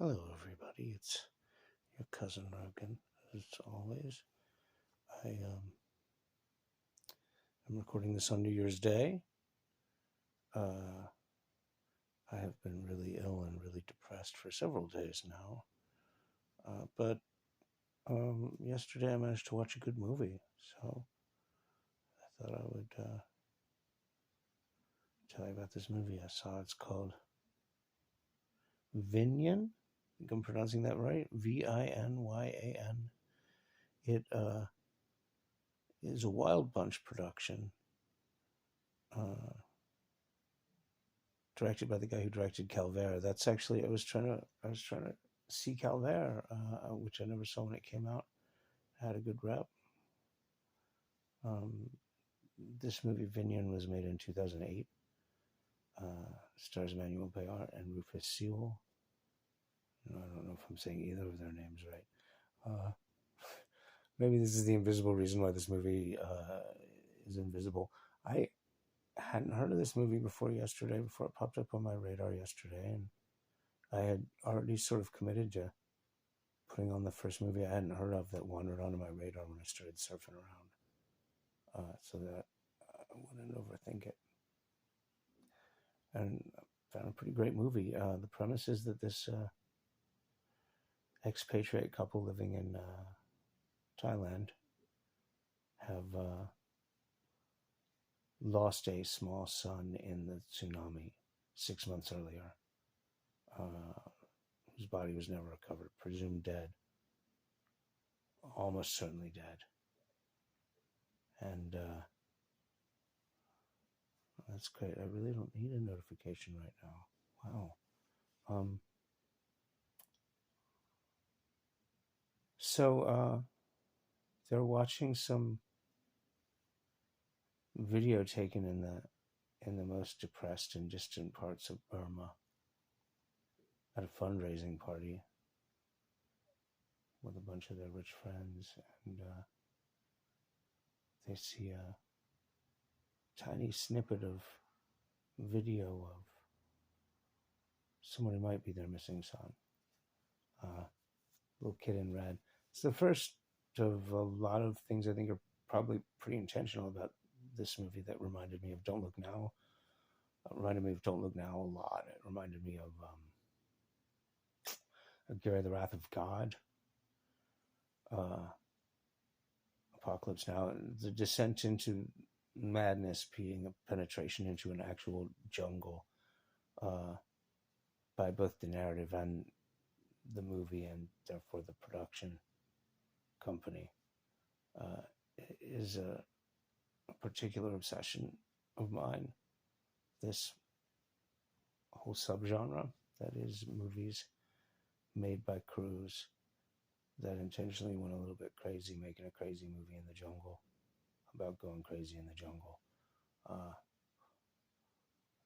Hello, everybody. It's your cousin Rogan, as always. I'm recording this on New Year's Day. I have been really ill and really depressed for several days now. But yesterday I managed to watch a good movie, so I thought I would tell you about this movie I saw. It's called VINYAN. I think I'm pronouncing that right. VINYAN. It is a Wild Bunch production. Directed by the guy who directed Calvaire. That's actually I was trying to see Calvaire, which I never saw when it came out. It had a good rep. This movie VINYAN was made in 2008. Stars Emmanuel Bayard and Rufus Sewell. I don't know if I'm saying either of their names right. Maybe this is the invisible reason why this movie is invisible. I hadn't heard of this movie before it popped up on my radar yesterday, and I had already sort of committed to putting on the first movie I hadn't heard of that wandered onto my radar when I started surfing around, so that I wouldn't overthink it. And I found a pretty great movie. The premise is that this expatriate couple living in Thailand have lost a small son in the tsunami 6 months earlier, whose body was never recovered, presumed dead, almost certainly dead. And that's great. I really don't need a notification right now. Wow. So they're watching some video taken in the most depressed and distant parts of Burma at a fundraising party with a bunch of their rich friends, and they see a tiny snippet of video of someone who might be their missing son. Little kid in red. It's the first of a lot of things I think are probably pretty intentional about this movie that reminded me of Don't Look Now. It reminded me of Don't Look Now a lot. It reminded me of Gary the Wrath of God, Apocalypse Now, the descent into madness being a penetration into an actual jungle by both the narrative and the movie, and therefore the production company, is a particular obsession of mine. This whole subgenre, that is movies made by crews that intentionally went a little bit crazy, making a crazy movie in the jungle about going crazy in the jungle.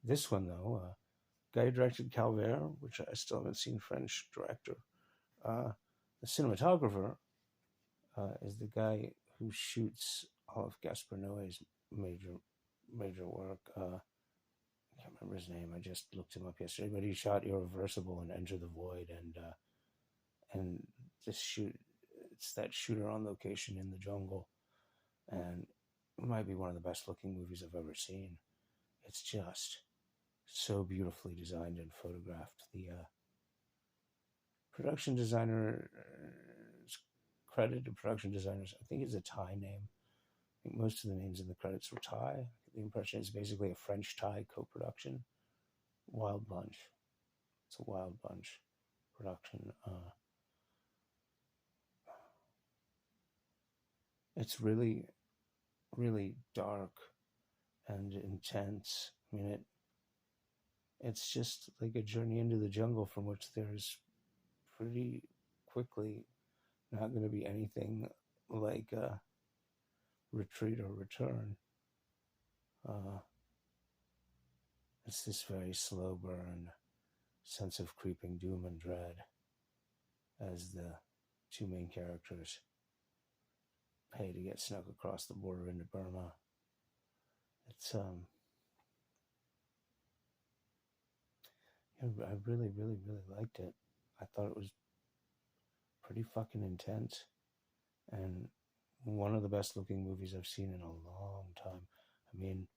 This one, though, guy who directed Calvaire, which I still haven't seen, French director. The cinematographer is the guy who shoots all of Gaspar Noé's major work. I can't remember his name. I just looked him up yesterday, but he shot Irreversible and Enter the Void, and this it's that shooter on location in the jungle, and it might be one of the best looking movies I've ever seen. It's just so beautifully designed and photographed. The production designer, credited production designers, I think it's a Thai name. I think most of the names in the credits were Thai. The impression is basically a French-Thai co-production. Wild Bunch. It's a Wild Bunch production. It's really, really dark and intense. I mean, it's just like a journey into the jungle from which there's pretty quickly not going to be anything like a retreat or return. It's this very slow burn sense of creeping doom and dread as the two main characters pay to get snuck across the border into Burma. It's I really, really, really liked it. I thought it was pretty fucking intense, and one of the best looking movies I've seen in a long time. I mean,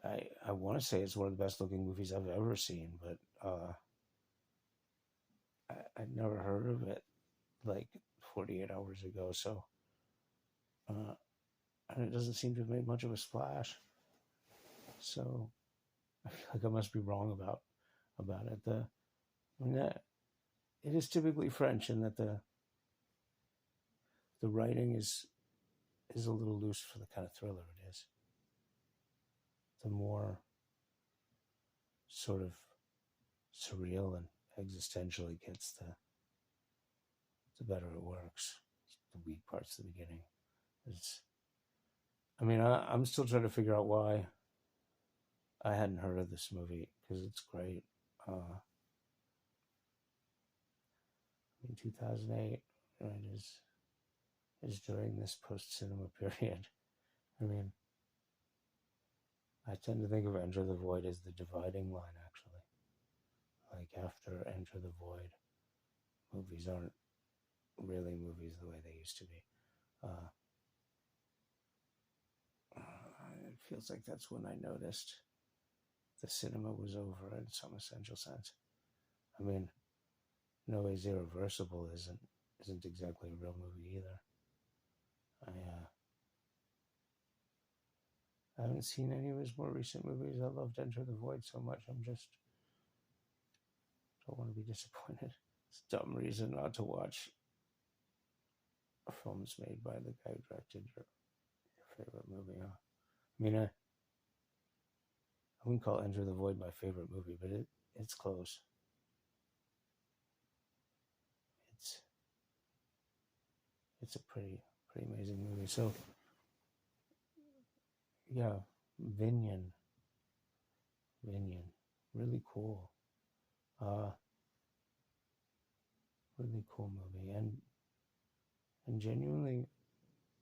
I want to say it's one of the best looking movies I've ever seen, but I'd never heard of it like 48 hours ago. So, and it doesn't seem to have made much of a splash. So I feel like I must be wrong about it. I mean, it is typically French in that the writing is a little loose for the kind of thriller it is. The more sort of surreal and existential it gets, the better it works. The weak parts at the beginning. I mean, I'm still trying to figure out why I hadn't heard of this movie, because it's great. In 2008, right, is during this post-cinema period. I mean, I tend to think of Enter the Void as the dividing line, actually. Like, after Enter the Void, movies aren't really movies the way they used to be. It feels like that's when I noticed the cinema was over in some essential sense. I mean, No Way Irreversible isn't exactly a real movie either. I haven't seen any of his more recent movies. I loved Enter the Void so much. I'm just don't want to be disappointed. It's a dumb reason not to watch films made by the guy who directed your favorite movie. Huh? I mean, I wouldn't call Enter the Void my favorite movie, but it's close. It's a pretty amazing movie. So yeah, VINYAN, really cool, really cool movie, and genuinely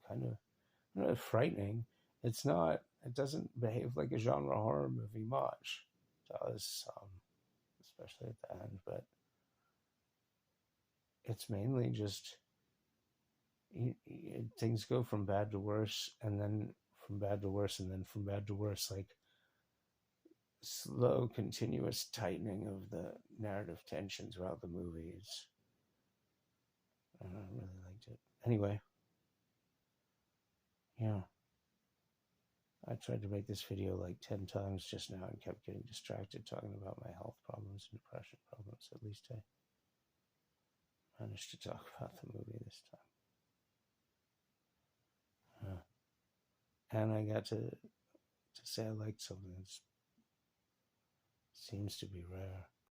kind of frightening. It's not. It doesn't behave like a genre horror movie much. It does, especially at the end, but it's mainly just things go from bad to worse, and then from bad to worse, and then from bad to worse, like slow, continuous tightening of the narrative tension throughout the movies. I really liked it. Anyway, yeah. I tried to make this video like 10 times just now and kept getting distracted talking about my health problems and depression problems. At least I managed to talk about the movie this time. And I got to say I liked something that seems to be rare.